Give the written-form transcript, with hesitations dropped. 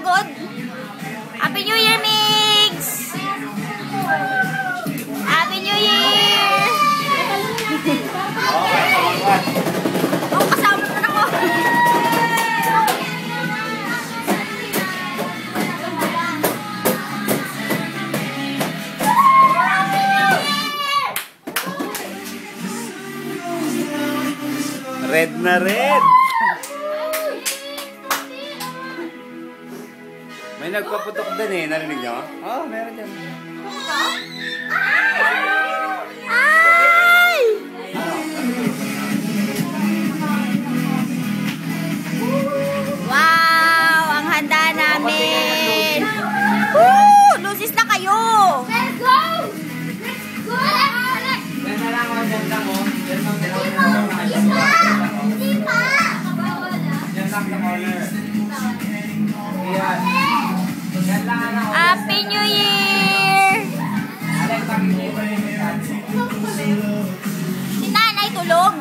pagod. Happy New Year, Migs! Happy New Year! Oh, kasama mo na ako. Red na red! May nagpaputok din eh, narinig nyo? Oo, meron dyan. Ay! Wow! Ang handa namin! Woo! Lusis na kayo! Let's go! Let's go! Yan na lang ako, yan lang oh. Yan lang Hindi pa! Yan lang sa corner. Yan. Yan lang ano. Happy New Year! Alex, bakit mo ba yung Si nanay tulog.